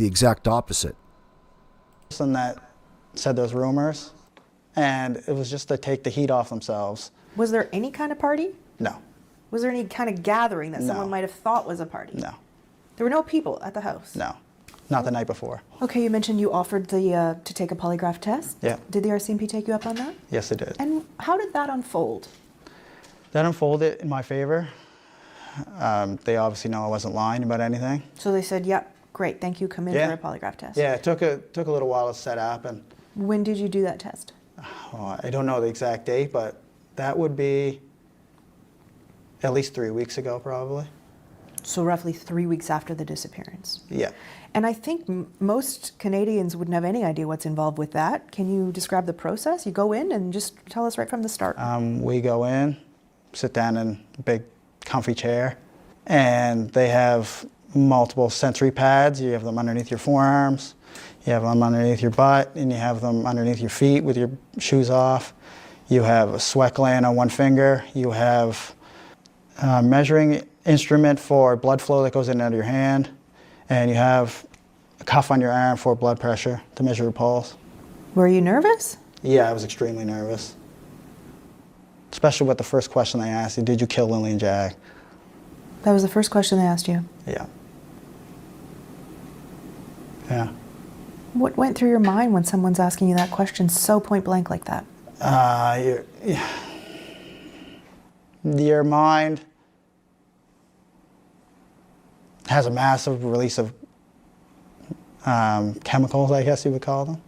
the exact opposite. Person that said those rumors, and it was just to take the heat off themselves. Was there any kind of party? No. Was there any kind of gathering that No. someone might have thought was a party? No. There were no people at the house? No. Not the night before. Okay, you mentioned you offered to take a polygraph test. Yeah. Did the RCMP take you up on that? Yes, they did. And how did that unfold? That unfolded in my favor. They obviously know I wasn't lying about anything. So they said, yep, great, thank you, come in for a polygraph test. Yeah, it took a little while to set up. And when did you do that test? I don't know the exact date, but that would be at least 3 weeks ago, probably. So roughly 3 weeks after the disappearance. Yeah. And I think most Canadians wouldn't have any idea what's involved with that. Can you describe the process? You go in and just tell us right from the start. We go in, sit down in a big comfy chair, and they have multiple sensory pads. You have them underneath your forearms, you have them underneath your butt, and you have them underneath your feet with your shoes off. You have a sweat gland on one finger. You have a measuring instrument for blood flow that goes in and out of your hand. And you have a cuff on your arm for blood pressure to measure your pulse. Were you nervous? Yeah, I was extremely nervous. Especially with the first question they asked you, did you kill Lilly and Jack? That was the first question they asked you? Yeah. Yeah. What went through your mind when someone's asking you that question so point blank like that? Your mind has a massive release of chemicals, I guess you would call them.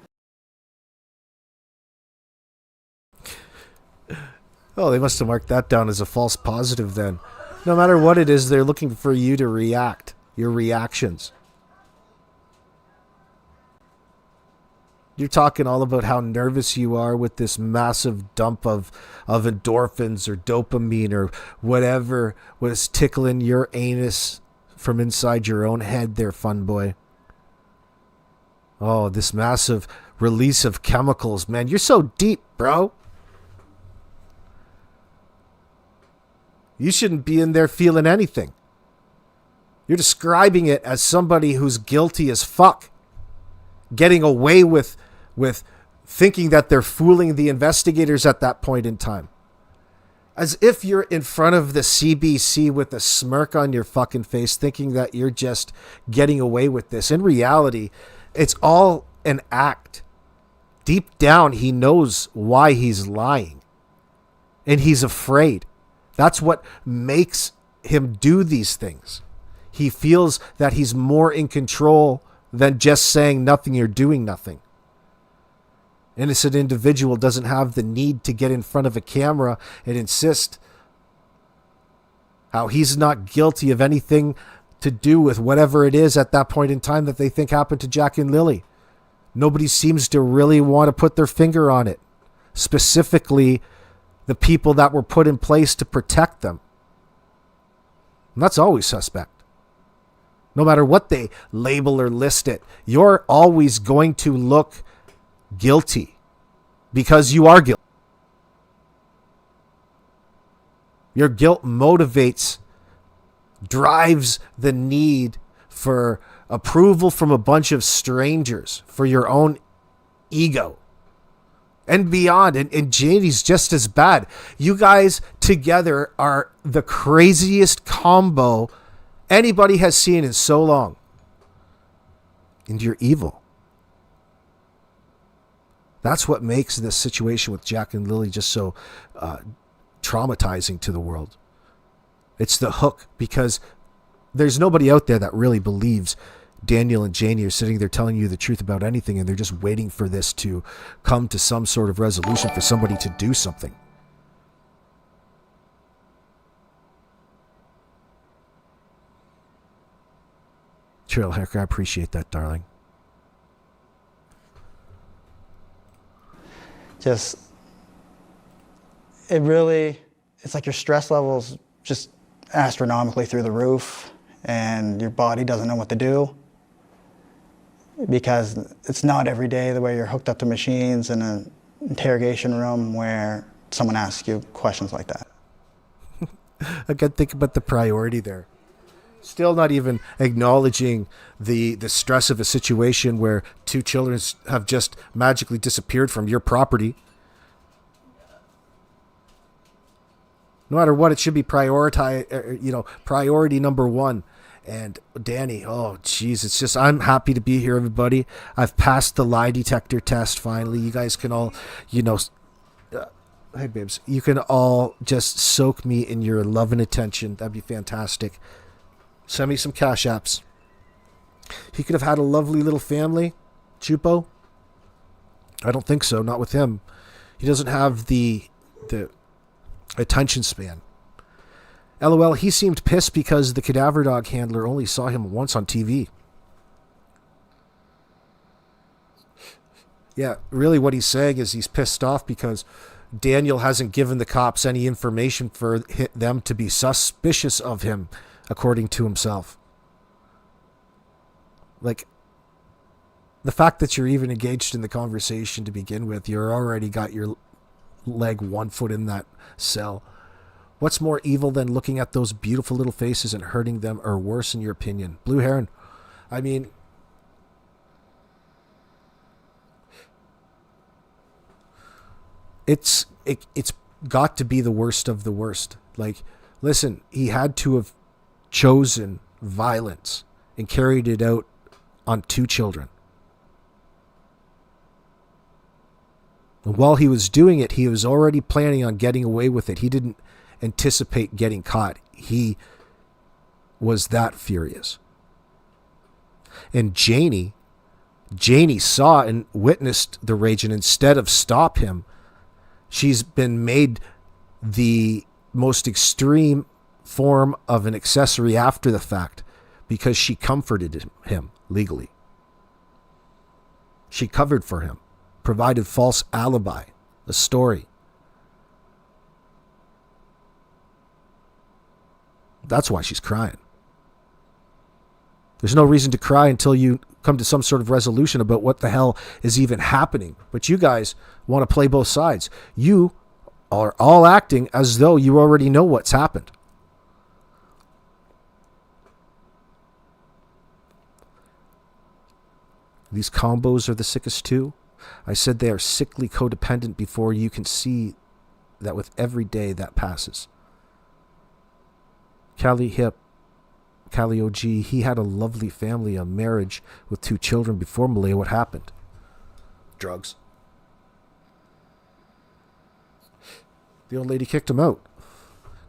Oh, they must have marked that down as a false positive then. No matter what it is, they're looking for you to react, your reactions. You're talking all about how nervous you are with this massive dump of endorphins or dopamine or whatever was tickling your anus from inside your own head there, fun boy. Oh, this massive release of chemicals, man. You're so deep, bro. You shouldn't be in there feeling anything. You're describing it as somebody who's guilty as fuck. Getting away with thinking that they're fooling the investigators at that point in time. As if you're in front of the CBC with a smirk on your fucking face thinking that you're just getting away with this. In reality, it's all an act. Deep down, he knows why he's lying. And he's afraid. That's what makes him do these things. He feels that he's more in control than just saying nothing or doing nothing. Innocent individual doesn't have the need to get in front of a camera and insist how he's not guilty of anything to do with whatever it is at that point in time that they think happened to Jack and Lily. Nobody seems to really want to put their finger on it. Specifically, the people that were put in place to protect them. And that's always suspect. No matter what they label or list it, you're always going to look guilty because you are guilty. Your guilt motivates, drives the need for approval from a bunch of strangers for your own ego and beyond. And Janie's just as bad. You guys together are the craziest combo anybody has seen in so long. And you're evil. That's what makes this situation with Jack and Lily just so traumatizing to the world. It's the hook, because there's nobody out there that really believes Daniel and Janie are sitting there telling you the truth about anything, and they're just waiting for this to come to some sort of resolution for somebody to do something. Trailhacker, I appreciate that, darling. It's like your stress levels just astronomically through the roof, and your body doesn't know what to do, because it's not every day the way you're hooked up to machines in an interrogation room where someone asks you questions like that. I got to think about the priority there. Still not even acknowledging the stress of a situation where 2 children have just magically disappeared from your property. No matter what, it should be priority number 1. And Danny, oh jeez, it's just, I'm happy to be here, everybody. I've passed the lie detector test finally. You guys can all, hey babes, you can all just soak me in your love and attention. That'd be fantastic. Send me some cash apps. He could have had a lovely little family, Chupo. I don't think so, not with him. He doesn't have the attention span. LOL, he seemed pissed because the cadaver dog handler only saw him once on TV. Yeah, really what he's saying is he's pissed off because Daniel hasn't given the cops any information for them to be suspicious of him, according to himself. Like, the fact that you're even engaged in the conversation to begin with, you're already got your leg 1 foot in that cell. What's more evil than looking at those beautiful little faces and hurting them, or worse in your opinion? Blue Heron. I mean, it's got to be the worst of the worst. Like, listen, he had to have chosen violence and carried it out on 2 children. And while he was doing it, he was already planning on getting away with it. He didn't anticipate getting caught. He was that furious. And Janie saw and witnessed the rage, and instead of stop him, she's been made the most extreme form of an accessory after the fact because she comforted him legally. She covered for him, provided false alibi, a story. That's why she's crying. There's no reason to cry until you come to some sort of resolution about what the hell is even happening. But you guys want to play both sides. You are all acting as though you already know what's happened. These combos are the sickest too. I said they are sickly codependent before you can see that with every day that passes. Cali OG, he had a lovely family, a marriage with 2 children before Malaya. What happened? Drugs. The old lady kicked him out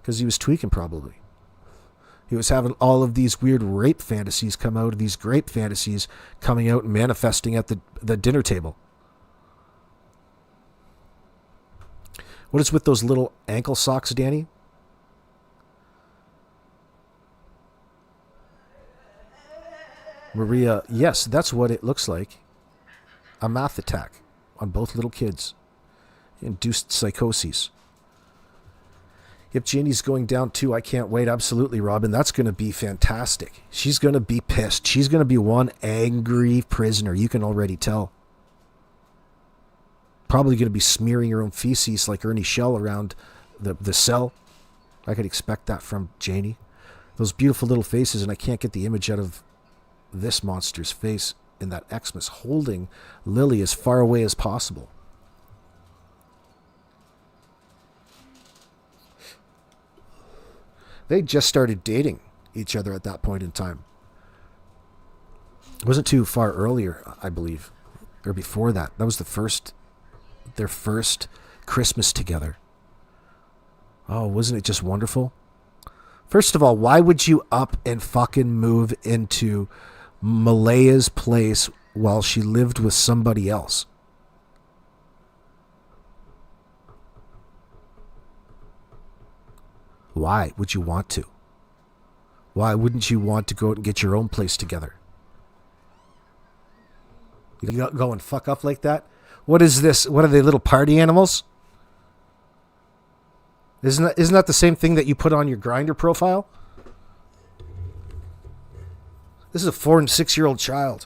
because he was tweaking probably. He was having all of these weird rape fantasies come out, these grape fantasies coming out and manifesting at the dinner table. What is with those little ankle socks, Danny? Maria, yes, that's what it looks like. A math attack on both little kids. Induced psychoses. Yep, Janie's going down too. I can't wait. Absolutely, Robin. That's going to be fantastic. She's going to be pissed. She's going to be one angry prisoner. You can already tell. Probably going to be smearing her own feces like Ernie Shell around the cell. I could expect that from Janie. Those beautiful little faces, and I can't get the image out of this monster's face in that Xmas holding Lily as far away as possible. They just started dating each other at that point in time. It wasn't too far earlier, I believe, or before that. That was their first Christmas together. Oh, wasn't it just wonderful? First of all, why would you up and fucking move into Malaya's place while she lived with somebody else? Why would you want to? Why wouldn't you want to go out and get your own place together? You go and fuck up like that? What is this? What are they, little party animals? Isn't that the same thing that you put on your Grindr profile? This is a 4 and 6 year old child.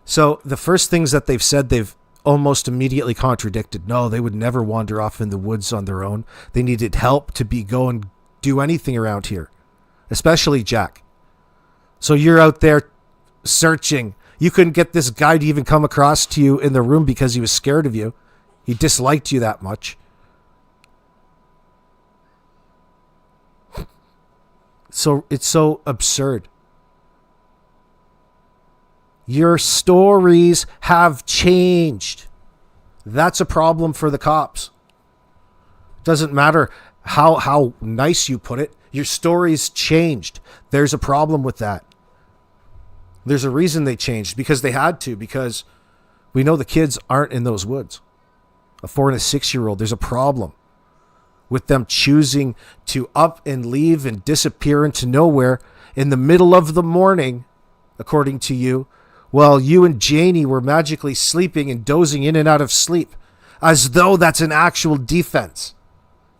So the first things that they've said, they've almost immediately contradicted. No, they would never wander off in the woods on their own. They needed help to go and do anything around here. especially Jack. So you're out there searching. You couldn't get this guy to even come across to you in the room because he was scared of you. He disliked you that much. So it's so absurd. Your stories have changed. That's a problem for the cops. Doesn't matter how nice you put it. Your story's changed. There's a problem with that. There's a reason they changed, because they had to, because we know the kids aren't in those woods. A 4 and a 6-year-old, there's a problem with them choosing to up and leave and disappear into nowhere in the middle of the morning, according to you, while you and Janie were magically sleeping and dozing in and out of sleep, as though that's an actual defense.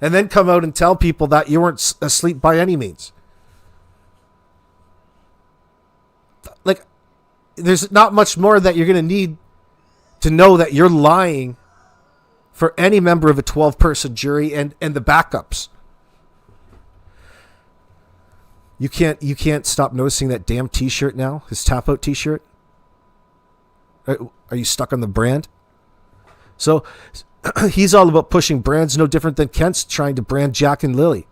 And then come out and tell people that you weren't asleep by any means. Like, there's not much more that you're going to need to know that you're lying for any member of a 12-person jury and the backups. You can't stop noticing that damn t-shirt now, his tap-out t-shirt. Are you stuck on the brand? So he's all about pushing brands, no different than Kent's trying to brand Jack and Lilly.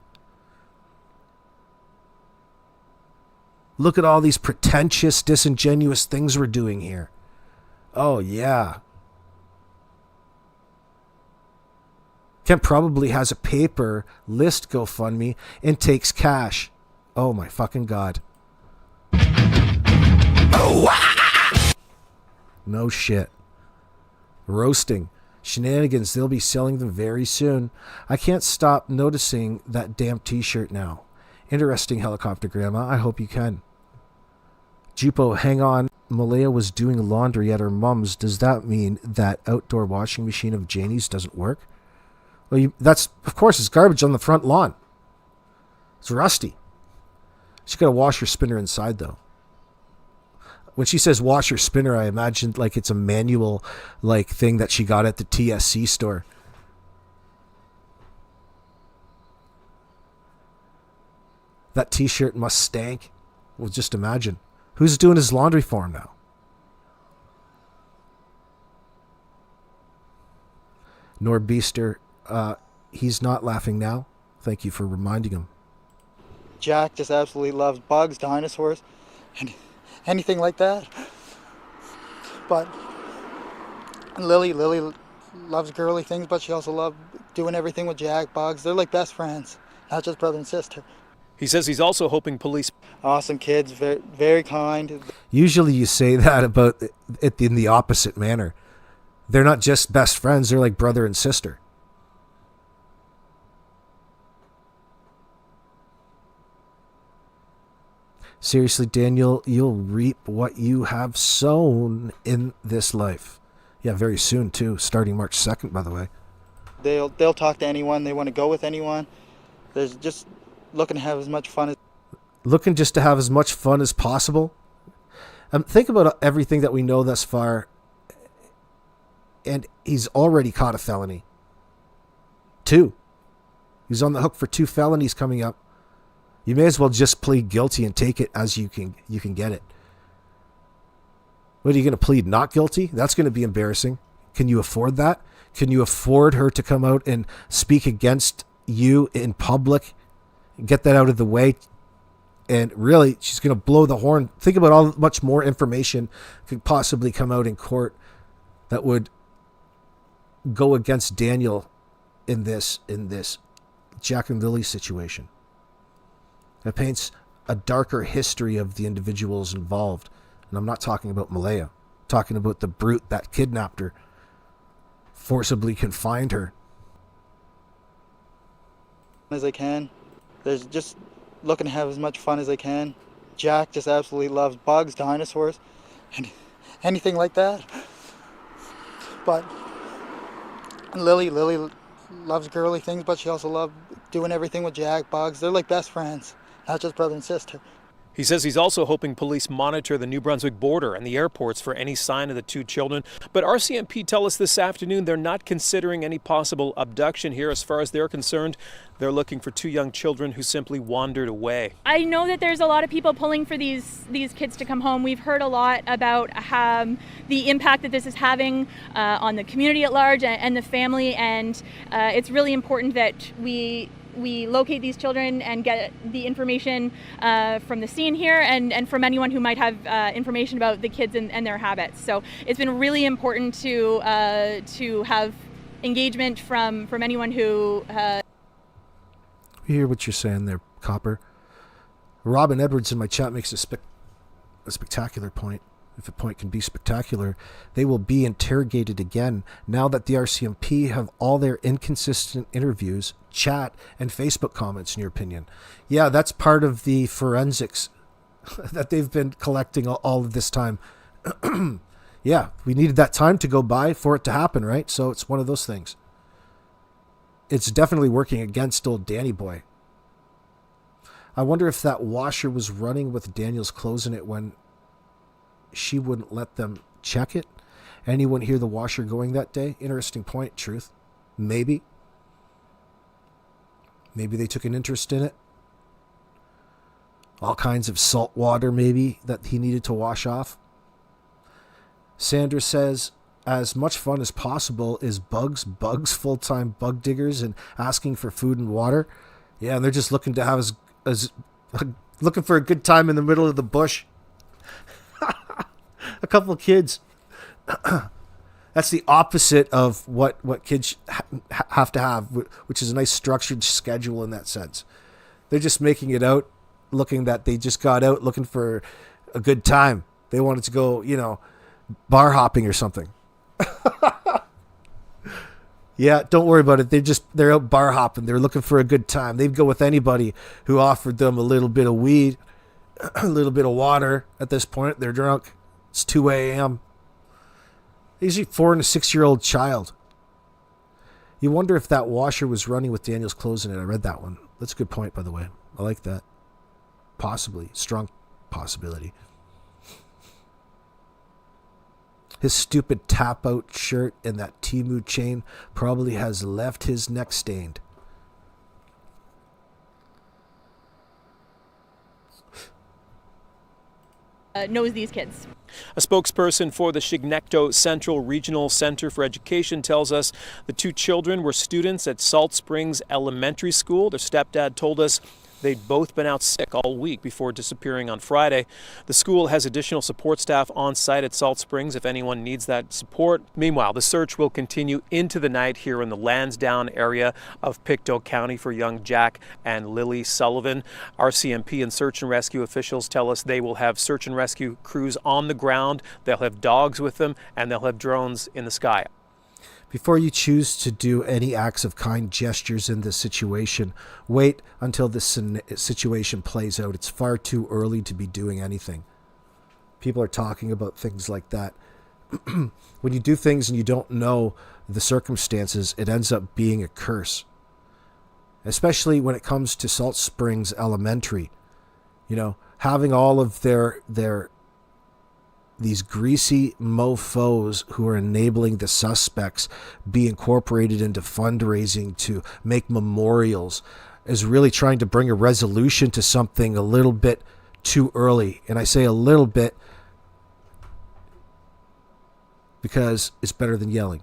Look at all these pretentious, disingenuous things we're doing here. Oh, yeah. Kent probably has a paper list GoFundMe and takes cash. Oh, my fucking God. No shit. Roasting. Shenanigans, they'll be selling them very soon. I can't stop noticing that damn t-shirt now. Interesting helicopter, Grandma. I hope you can. Jupo, hang on. Malaya was doing laundry at her mom's. Does that mean that outdoor washing machine of Janie's doesn't work? Well, that's, of course, it's garbage on the front lawn. It's rusty. She's got to wash her spinner inside, though. When she says wash her spinner, I imagine like it's a manual like thing that she got at the TSC store. That t-shirt must stank. Well, just imagine. Who's doing his laundry for him now? Norbeaster, he's not laughing now. Thank you for reminding him. Jack just absolutely loves bugs, dinosaurs, and anything like that. But Lily loves girly things, but she also loves doing everything with Jack, bugs. They're like best friends, not just brother and sister. He says he's also hoping police... Awesome kids, very, very kind. Usually you say that about it in the opposite manner. They're not just best friends, they're like brother and sister. Seriously, Daniel, you'll reap what you have sown in this life. Yeah, very soon too, starting March 2nd, by the way. They'll talk to anyone, they want to go with anyone. There's just looking to have as much fun as... Looking just to have as much fun as possible. Think about everything that we know thus far. And he's already caught a felony. 2. He's on the hook for 2 felonies coming up. You may as well just plead guilty and take it as you can get it. What are you going to plead? Not guilty? That's going to be embarrassing. Can you afford that? Can you afford her to come out and speak against you in public? Get that out of the way. And really, she's going to blow the horn. Think about how much more information could possibly come out in court that would go against Daniel in this Jack and Lily situation. It paints a darker history of the individuals involved. And I'm not talking about Malaya. I'm talking about the brute that kidnapped her, forcibly confined her. As I can. There's just looking to have as much fun as I can. Jack just absolutely loves bugs, dinosaurs, and anything like that. But Lily loves girly things, but she also loves doing everything with Jack, bugs. They're like best friends, not just brother and sister. He says he's also hoping police monitor the New Brunswick border and the airports for any sign of the two children. But RCMP tell us this afternoon they're not considering any possible abduction here. As far as they're concerned, they're looking for two young children who simply wandered away. I know that there's a lot of people pulling for these kids to come home. We've heard a lot about the impact that this is having on the community at large and the family, and it's really important that we locate these children and get the information from the scene here and from anyone who might have information about the kids and their habits. So it's been really important to have engagement from anyone who... We hear what you're saying there, Copper. Robin Edwards in my chat makes a spectacular point. If a point can be spectacular, they will be interrogated again now that the RCMP have all their inconsistent interviews, chat, and Facebook comments, in your opinion. Yeah, that's part of the forensics that they've been collecting all of this time. Yeah, we needed that time to go by for it to happen, right? So it's one of those things. It's definitely working against old Danny boy. I wonder if that washer was running with Daniel's clothes in it when she wouldn't let them check it. Anyone hear the washer going that day? Interesting point, Truth. Maybe. Maybe they took an interest in it. All kinds of salt water, maybe, that he needed to wash off. Sandra says, as much fun as possible is bugs full-time bug diggers and asking for food and water. Yeah, and they're just looking to have looking for a good time in the middle of the bush. A couple of kids. That's the opposite of what kids have to have, which is a nice structured schedule in that sense. They're just making it out, looking that they just got out looking for a good time. They wanted to go, bar hopping or something. Yeah, don't worry about it. They're out bar hopping. They're looking for a good time. They'd go with anybody who offered them a little bit of weed, a little bit of water. At this point, they're drunk. It's 2 a.m. Usually 4 and a 6-year-old child. You wonder if that washer was running with Daniel's clothes in it. I read that one. That's a good point, by the way. I like that. Possibly. Strong possibility. His stupid tap-out shirt and that Temu chain probably has left his neck stained. Knows these kids. A spokesperson for the Chignecto Central Regional Center for Education tells us the two children were students at Salt Springs Elementary School. Their stepdad told us they'd both been out sick all week before disappearing on Friday. The school has additional support staff on site at Salt Springs if anyone needs that support. Meanwhile, the search will continue into the night here in the Lansdowne area of Pictou County for young Jack and Lily Sullivan. RCMP and search and rescue officials tell us they will have search and rescue crews on the ground. They'll have dogs with them, and they'll have drones in the sky. Before you choose to do any acts of kind gestures in this situation, wait until this situation plays out. It's far too early to be doing anything. People are talking about things like that. When you do things and you don't know the circumstances, it ends up being a curse. Especially when it comes to Salt Springs Elementary. Having all of these greasy mofos who are enabling the suspects be incorporated into fundraising to make memorials is really trying to bring a resolution to something a little bit too early. And I say a little bit because it's better than yelling.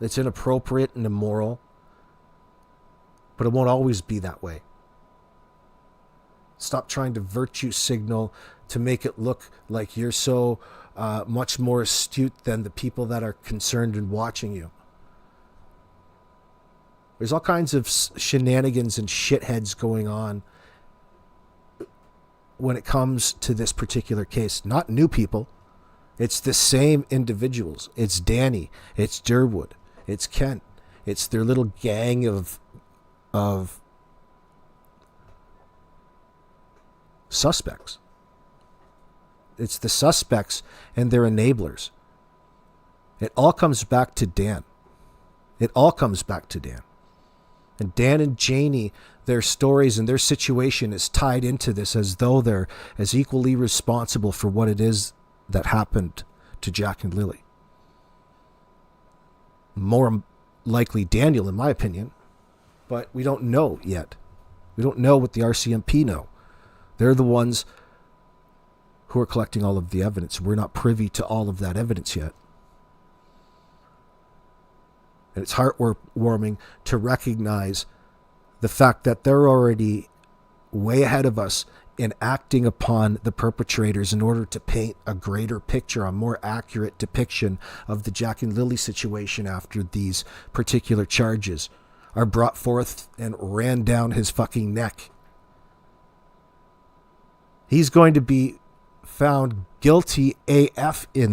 It's inappropriate and immoral, but it won't always be that way. Stop trying to virtue signal to make it look like you're so much more astute than the people that are concerned in watching you. There's all kinds of shenanigans and shitheads going on when it comes to this particular case. Not new people. It's the same individuals. It's Danny. It's Derwood. It's Kent. It's their little gang of suspects. It's the suspects and their enablers. It all comes back to Dan. It all comes back to Dan. And Dan and Janie, their stories and their situation is tied into this as though they're as equally responsible for what it is that happened to Jack and Lily. More likely Daniel, in my opinion, but we don't know yet. We don't know what the RCMP know. They're the ones who are collecting all of the evidence. We're not privy to all of that evidence yet. And it's heartwarming to recognize the fact that they're already way ahead of us in acting upon the perpetrators in order to paint a greater picture, a more accurate depiction of the Jack and Lily situation after these particular charges are brought forth and ran down his fucking neck. He's going to be found guilty AF in